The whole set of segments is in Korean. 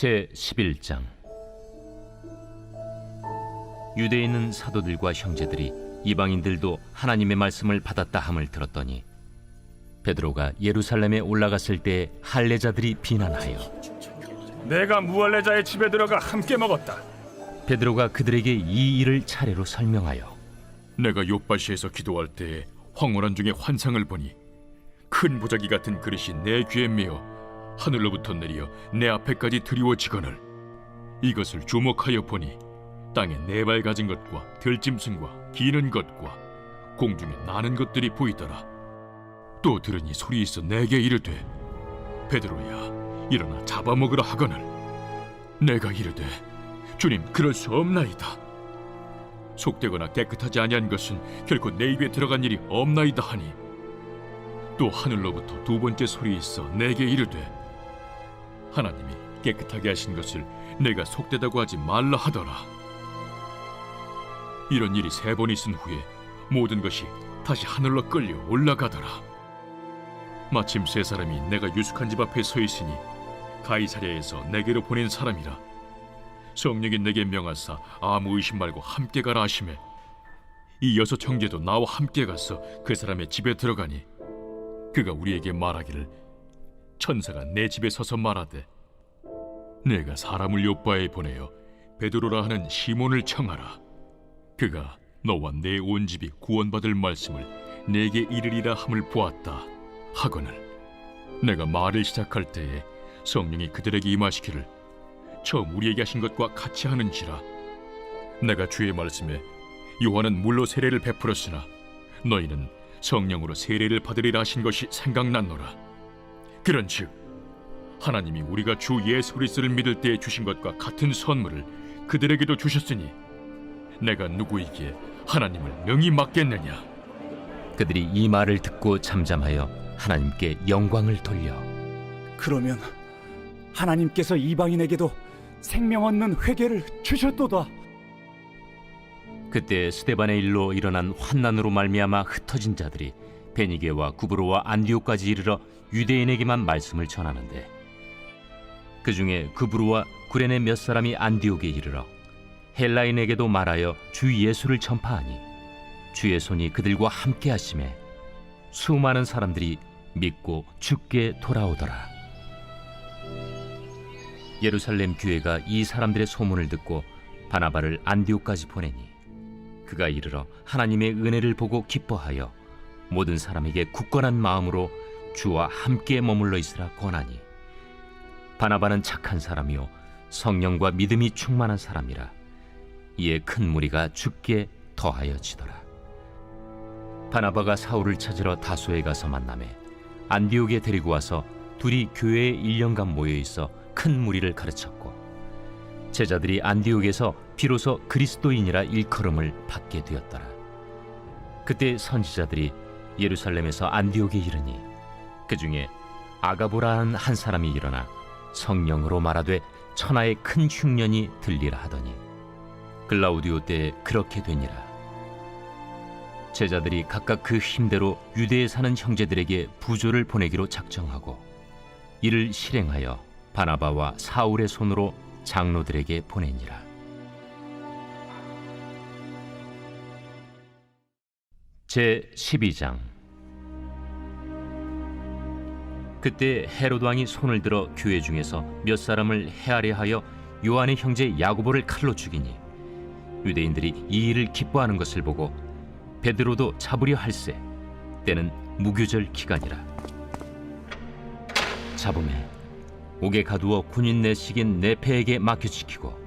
제11장. 유대에 있는 사도들과 형제들이 이방인들도 하나님의 말씀을 받았다 함을 들었더니 베드로가 예루살렘에 올라갔을 때 할례자들이 비난하여 내가 무할례자의 집에 들어가 함께 먹었다. 베드로가 그들에게 이 일을 차례로 설명하여 내가 욥바시에서 기도할 때에 황홀한 중에 환상을 보니 큰 보자기 같은 그릇이 내 귀에 메어 하늘로부터 내려 내 앞에까지 드리워지거늘 이것을 주목하여 보니 땅에 네 발 가진 것과 들짐승과 기는 것과 공중에 나는 것들이 보이더라. 또 들으니 소리 있어 내게 이르되 베드로야 일어나 잡아먹으라 하거늘 내가 이르되 주님 그럴 수 없나이다. 속되거나 깨끗하지 아니한 것은 결코 내 입에 들어간 일이 없나이다 하니 또 하늘로부터 두 번째 소리 있어 내게 이르되 하나님이 깨끗하게 하신 것을 내가 속되다고 하지 말라 하더라. 이런 일이 세 번 있은 후에 모든 것이 다시 하늘로 끌려 올라가더라. 마침 세 사람이 내가 유숙한 집 앞에 서 있으니 가이사랴에서 내게로 보낸 사람이라. 성령이 내게 명하사 아무 의심 말고 함께 가라 하시매 이 여섯 형제도 나와 함께 가서 그 사람의 집에 들어가니 그가 우리에게 말하기를 천사가 내 집에 서서 말하되 내가 사람을 요바에 보내어 베드로라 하는 시몬을 청하라. 그가 너와 내 온 집이 구원받을 말씀을 내게 이르리라 함을 보았다 하거늘 내가 말을 시작할 때에 성령이 그들에게 임하시기를 처음 우리에게 하신 것과 같이 하는지라. 내가 주의 말씀에 요한은 물로 세례를 베풀었으나 너희는 성령으로 세례를 받으리라 하신 것이 생각났노라. 그런즉 하나님이 우리가 주 예수 그리스도를 믿을 때에 주신 것과 같은 선물을 그들에게도 주셨으니 내가 누구이기에 하나님을 명히 맡겠느냐. 그들이 이 말을 듣고 잠잠하여 하나님께 영광을 돌려 그러면 하나님께서 이방인에게도 생명 얻는 회개를 주셨도다. 그때 스데반의 일로 일어난 환난으로 말미암아 흩어진 자들이 베니게와 구브로와 안디옥까지 이르러 유대인에게만 말씀을 전하는데 그 중에 구브로와 구레네 몇 사람이 안디옥에 이르러 헬라인에게도 말하여 주 예수를 전파하니 주의 손이 그들과 함께 하심에 수많은 사람들이 믿고 주께 돌아오더라. 예루살렘 교회가 이 사람들의 소문을 듣고 바나바를 안디옥까지 보내니 그가 이르러 하나님의 은혜를 보고 기뻐하여 모든 사람에게 굳건한 마음으로 주와 함께 머물러 있으라 권하니 바나바는 착한 사람이요 성령과 믿음이 충만한 사람이라. 이에 큰 무리가 주께 더하여지더라. 바나바가 사울을 찾으러 다소에 가서 만나매 안디옥에 데리고 와서 둘이 교회에 1년간 모여 있어 큰 무리를 가르쳤고 제자들이 안디옥에서 비로소 그리스도인이라 일컬음을 받게 되었더라. 그때 선지자들이 예루살렘에서 안디옥에 이르니 그 중에 아가보라는 한 사람이 일어나 성령으로 말하되 천하의 큰 흉년이 들리라 하더니 글라우디오 때에 그렇게 되니라. 제자들이 각각 그 힘대로 유대에 사는 형제들에게 부조를 보내기로 작정하고 이를 실행하여 바나바와 사울의 손으로 장로들에게 보내니라. 제12장. 그때 헤롯 왕이 손을 들어 교회 중에서 몇 사람을 해하려 하여 요한의 형제 야고보를 칼로 죽이니 유대인들이 이 일을 기뻐하는 것을 보고 베드로도 잡으려 할세 때는 무교절 기간이라. 잡음에 옥에 가두어 군인 내식인 네페에게 맡겨지키고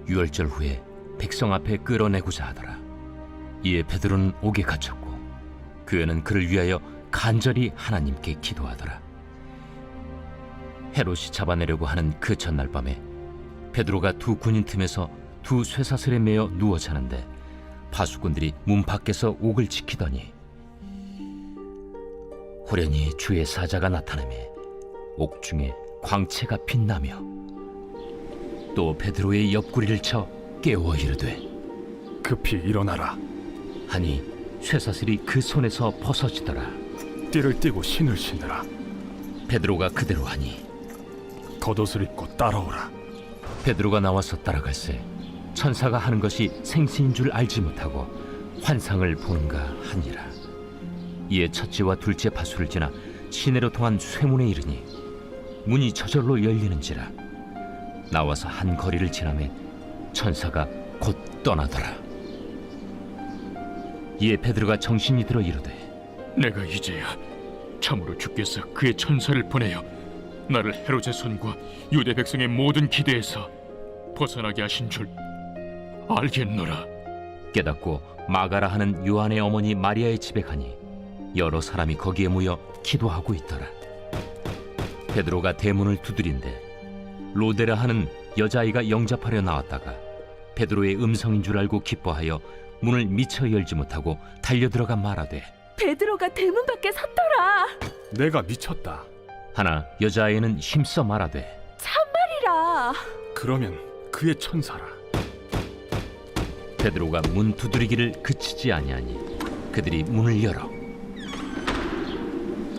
유월절 후에 백성 앞에 끌어내고자 하더라. 이에 베드로는 옥에 갇혔고 교회는 그를 위하여 간절히 하나님께 기도하더라. 헤롯이 잡아내려고 하는 그 전날 밤에 베드로가 두 군인 틈에서 두 쇠사슬에 매어 누워 자는데 파수꾼들이 문 밖에서 옥을 지키더니 호련히 주의 사자가 나타나매 옥 중에 광채가 빛나며 또 베드로의 옆구리를 쳐 깨워 이르되 급히 일어나라. 하니 쇠사슬이 그 손에서 벗어지더라. 띠를 띠고 신을 신으라. 베드로가 그대로 하니 겉옷을 입고 따라오라. 베드로가 나와서 따라갈새 천사가 하는 것이 생시인 줄 알지 못하고 환상을 보는가 하니라. 이에 첫째와 둘째 파수를 지나 시내로 통한 쇠문에 이르니 문이 저절로 열리는지라. 나와서 한 거리를 지나매 천사가 곧 떠나더라. 이에 베드로가 정신이 들어 이르되 내가 이제야 참으로 주께서 그의 천사를 보내어 나를 헤롯의 손과 유대 백성의 모든 기대에서 벗어나게 하신 줄 알겠노라. 깨닫고 마가라 하는 요한의 어머니 마리아의 집에 가니 여러 사람이 거기에 모여 기도하고 있더라. 베드로가 대문을 두드린데 로데라 하는 여자아이가 영접하려 나왔다가 베드로의 음성인 줄 알고 기뻐하여 문을 미처 열지 못하고 달려들어가 말하되 베드로가 대문 밖에 섰더라. 내가 미쳤다. 하나 여자아이는 힘써 말하되 참말이라. 그러면 그의 천사라. 베드로가 문 두드리기를 그치지 아니하니 그들이 문을 열어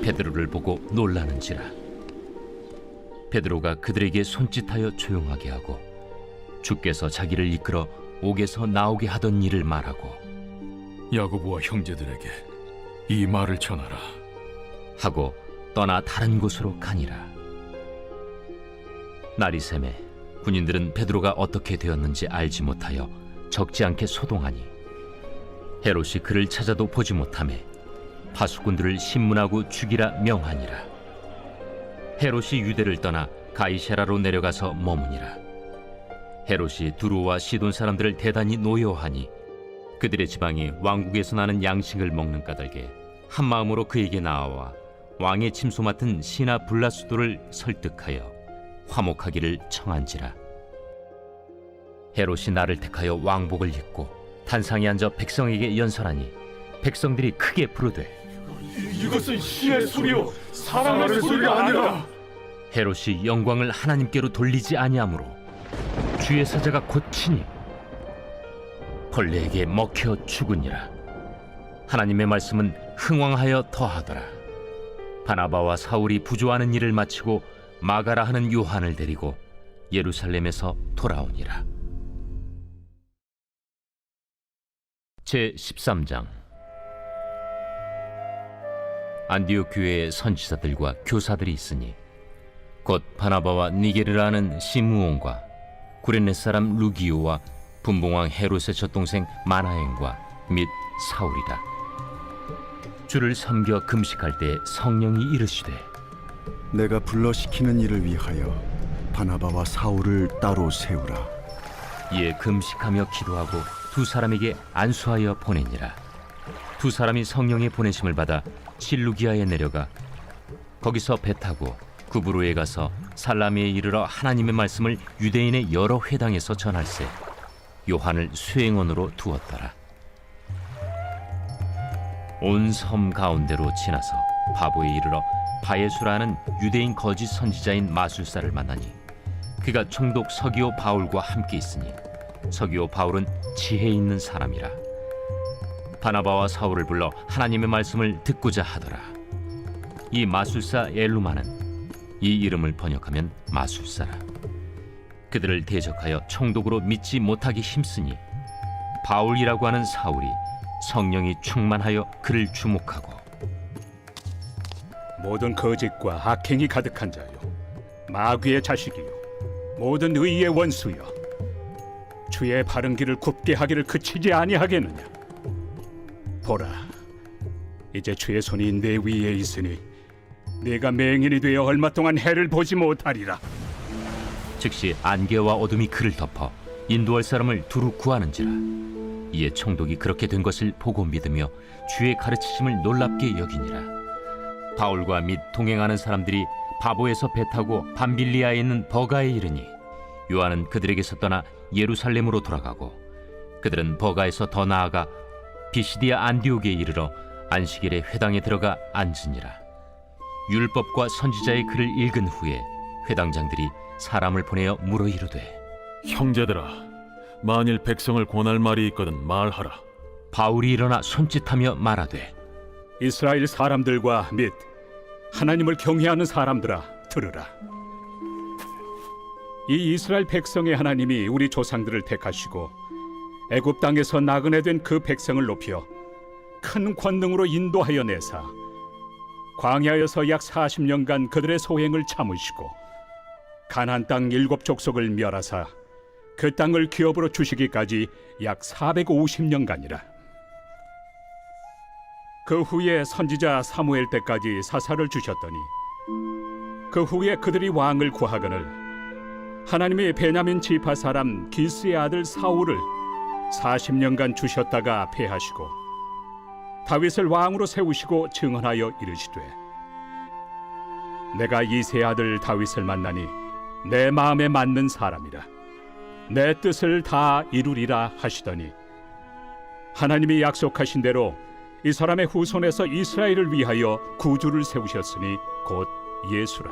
베드로를 보고 놀라는지라. 베드로가 그들에게 손짓하여 조용하게 하고 주께서 자기를 이끌어 옥에서 나오게 하던 일을 말하고 야고보와 형제들에게 이 말을 전하라. 하고 떠나 다른 곳으로 가니라. 날이 새매 군인들은 베드로가 어떻게 되었는지 알지 못하여 적지 않게 소동하니 헤롯이 그를 찾아도 보지 못하매 파수꾼들을 신문하고 죽이라 명하니라. 헤롯이 유대를 떠나 가이사라로 내려가서 머무니라. 헤롯이 두로와 시돈 사람들을 대단히 노여워하니 그들의 지방이 왕국에서 나는 양식을 먹는 까닭에 한 마음으로 그에게 나아와 왕의 침소 맡은 시나 블라수도를 설득하여 화목하기를 청한지라. 헤롯이 나를 택하여 왕복을 입고 단상에 앉아 백성에게 연설하니 백성들이 크게 부르되 이것은 신의 소리요 사람의 소리가 아니라. 헤롯이 영광을 하나님께로 돌리지 아니하므로 주의 사자가 곧 치니 벌레에게 먹혀 죽으니라. 하나님의 말씀은 흥왕하여 더하더라. 바나바와 사울이 부조하는 일을 마치고 마가라 하는 요한을 데리고 예루살렘에서 돌아오니라. 제 13장. 안디옥 교회에 선지자들과 교사들이 있으니 곧 바나바와 니게르라는 시므온과 구레네 사람 루기오와 분봉왕 헤롯의 젖동생 마나엔과 및 사울이라. 주를 섬겨 금식할 때 성령이 이르시되 내가 불러시키는 일을 위하여 바나바와 사울을 따로 세우라. 이에 금식하며 기도하고 두 사람에게 안수하여 보내니라. 두 사람이 성령의 보내심을 받아 실루기아에 내려가 거기서 배 타고 구브로에 가서 살라미에 이르러 하나님의 말씀을 유대인의 여러 회당에서 전할세 요한을 수행원으로 두었더라. 온 섬 가운데로 지나서 바보에 이르러 바예수라는 유대인 거짓 선지자인 마술사를 만나니 그가 총독 서기오 바울과 함께 있으니 서기오 바울은 지혜 있는 사람이라. 바나바와 사울을 불러 하나님의 말씀을 듣고자 하더라. 이 마술사 엘루마는 이 이름을 번역하면 마술사라. 그들을 대적하여 총독으로 믿지 못하기 힘쓰니 바울이라고 하는 사울이 성령이 충만하여 그를 주목하고 모든 거짓과 악행이 가득한 자요 마귀의 자식이요 모든 의의 원수여 주의 바른 길을 굽게 하기를 그치지 아니하겠느냐. 보라, 이제 주의 손이 내 위에 있으니 네가 맹인이 되어 얼마 동안 해를 보지 못하리라. 즉시 안개와 어둠이 그를 덮어 인도할 사람을 두루 구하는지라. 이에 총독이 그렇게 된 것을 보고 믿으며 주의 가르치심을 놀랍게 여기니라. 바울과 및 동행하는 사람들이 바보에서 배 타고 밤빌리아에 있는 버가에 이르니 요한은 그들에게서 떠나 예루살렘으로 돌아가고 그들은 버가에서 더 나아가 비시디아 안디옥에 이르러 안식일에 회당에 들어가 앉으니라. 율법과 선지자의 글을 읽은 후에 회당장들이 사람을 보내어 물어 이르되 형제들아, 만일 백성을 권할 말이 있거든 말하라. 바울이 일어나 손짓하며 말하되 이스라엘 사람들과 및 하나님을 경외하는 사람들아 들으라. 이 이스라엘 백성의 하나님이 우리 조상들을 택하시고 애굽 땅에서 나그네 된 그 백성을 높여 큰 권능으로 인도하여 내사 광야에서 약 40년간 그들의 소행을 참으시고 가나안 땅 7족속을 멸하사 그 땅을 기업으로 주시기까지 약 450년간이라. 그 후에 선지자 사무엘 때까지 사사를 주셨더니 그 후에 그들이 왕을 구하거늘 하나님이 베냐민 지파 사람 기스의 아들 사울을 40년간 주셨다가 패하시고 다윗을 왕으로 세우시고 증언하여 이르시되 내가 이새의 아들 다윗을 만나니 내 마음에 맞는 사람이라 내 뜻을 다 이루리라 하시더니 하나님이 약속하신 대로 이 사람의 후손에서 이스라엘을 위하여 구주를 세우셨으니 곧 예수라.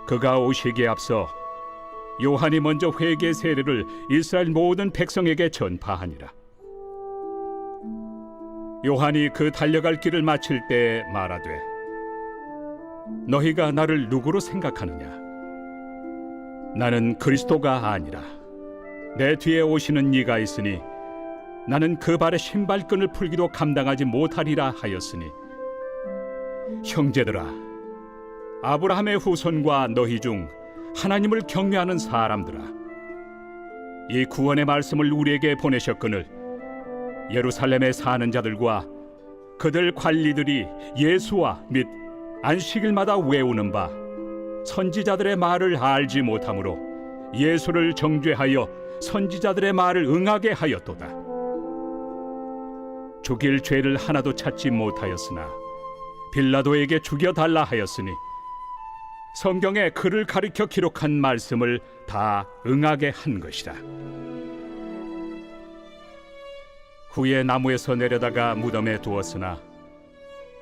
그가 오시기에 앞서 요한이 먼저 회개 세례를 이스라엘 모든 백성에게 전파하니라. 요한이 그 달려갈 길을 마칠 때에 말하되 너희가 나를 누구로 생각하느냐? 나는 그리스도가 아니라 내 뒤에 오시는 이가 있으니 나는 그 발의 신발끈을 풀기도 감당하지 못하리라 하였으니 형제들아 아브라함의 후손과 너희 중 하나님을 경외하는 사람들아 이 구원의 말씀을 우리에게 보내셨거늘 예루살렘에 사는 자들과 그들 관리들이 예수와 및 안식일마다 외우는 바 선지자들의 말을 알지 못하므로 예수를 정죄하여 선지자들의 말을 응하게 하였도다. 죽일 죄를 하나도 찾지 못하였으나 빌라도에게 죽여달라 하였으니 성경에 그를 가리켜 기록한 말씀을 다 응하게 한 것이라. 후에 나무에서 내려다가 무덤에 두었으나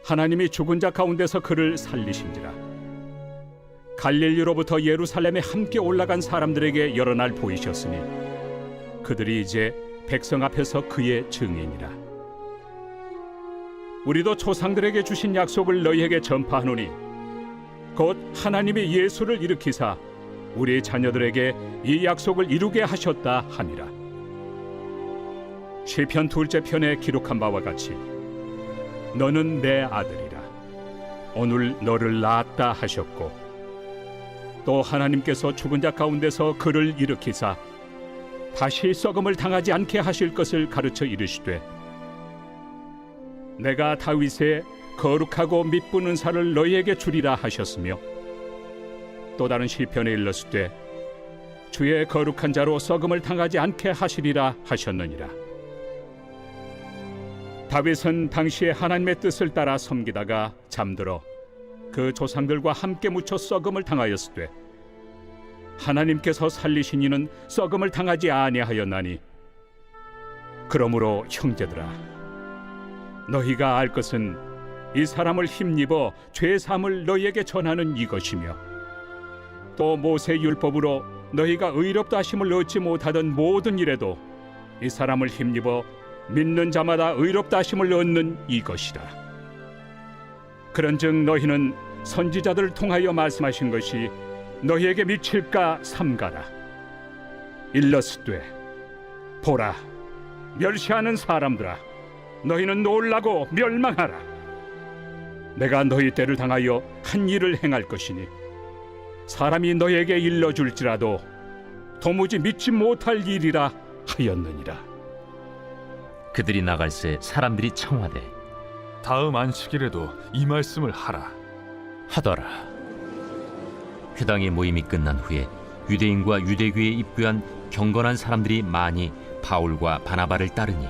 하나님이 죽은 자 가운데서 그를 살리신지라. 갈릴리로부터 예루살렘에 함께 올라간 사람들에게 여러 날 보이셨으니 그들이 이제 백성 앞에서 그의 증인이라. 우리도 조상들에게 주신 약속을 너희에게 전파하노니 곧 하나님이 예수를 일으키사 우리 자녀들에게 이 약속을 이루게 하셨다 함이라. 시편 2째 편에 기록한 바와 같이 너는 내 아들이라 오늘 너를 낳았다 하셨고 또 하나님께서 죽은 자 가운데서 그를 일으키사 다시 썩음을 당하지 않게 하실 것을 가르쳐 이르시되 내가 다윗의 거룩하고 mid부는 살을 너희에게 주리라 하셨으며 또 다른 시편에 일렀으되 주의 거룩한 자로 썩음을 당하지 않게 하시리라 하셨느니라. 다윗은 당시에 하나님의 뜻을 따라 섬기다가 잠들어 그 조상들과 함께 묻혀 썩음을 당하였으되 하나님께서 살리신 이는 썩음을 당하지 아니하였나니 그러므로 형제들아 너희가 알 것은 이 사람을 힘입어 죄 사함을 너희에게 전하는 이것이며 또 모세 율법으로 너희가 의롭다 하심을 얻지 못하던 모든 일에도 이 사람을 힘입어 믿는 자마다 의롭다 하심을 얻는 이것이라. 그런즉 너희는 선지자들을 통하여 말씀하신 것이 너희에게 미칠까 삼가라. 일러스되 보라 멸시하는 사람들아 너희는 놀라고 멸망하라. 내가 너희 때를 당하여 한 일을 행할 것이니 사람이 너희에게 일러줄지라도 도무지 믿지 못할 일이라 하였느니라. 그들이 나갈새 사람들이 청하되 다음 안식일에도 이 말씀을 하라. 하더라. 회당의 모임이 끝난 후에 유대인과 유대교에 입교한 경건한 사람들이 많이 바울과 바나바를 따르니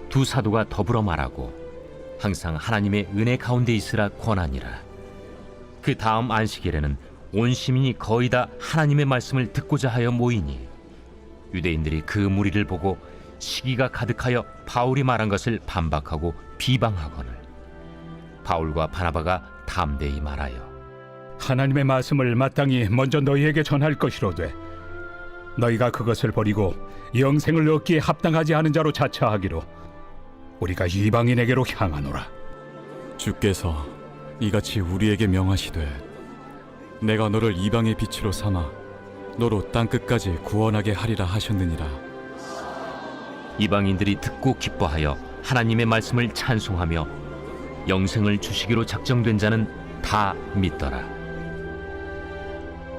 두 사도가 더불어 말하고 항상 하나님의 은혜 가운데 있으라 권하니라. 그 다음 안식일에는 온 시민이 거의 다 하나님의 말씀을 듣고자 하여 모이니 유대인들이 그 무리를 보고 시기가 가득하여 바울이 말한 것을 반박하고 비방하거늘 바울과 바나바가 담대히 말하여 하나님의 말씀을 마땅히 먼저 너희에게 전할 것이로되 너희가 그것을 버리고 영생을 얻기에 합당하지 않은 자로 자처하기로 우리가 이방인에게로 향하노라. 주께서 이같이 우리에게 명하시되 내가 너를 이방의 빛으로 삼아 너로 땅 끝까지 구원하게 하리라 하셨느니라. 이방인들이 듣고 기뻐하여 하나님의 말씀을 찬송하며 영생을 주시기로 작정된 자는 다 믿더라.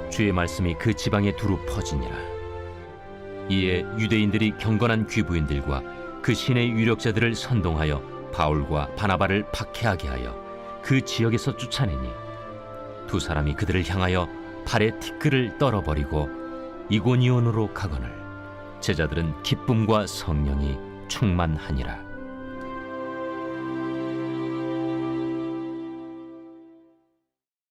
주의 말씀이 그 지방에 두루 퍼지니라. 이에 유대인들이 경건한 귀부인들과 그 신의 유력자들을 선동하여 바울과 바나바를 박해하게 하여 그 지역에서 쫓아내니 두 사람이 그들을 향하여 발에 티끌을 떨어버리고 이고니온으로 가거늘 제자들은 기쁨과 성령이 충만하니라.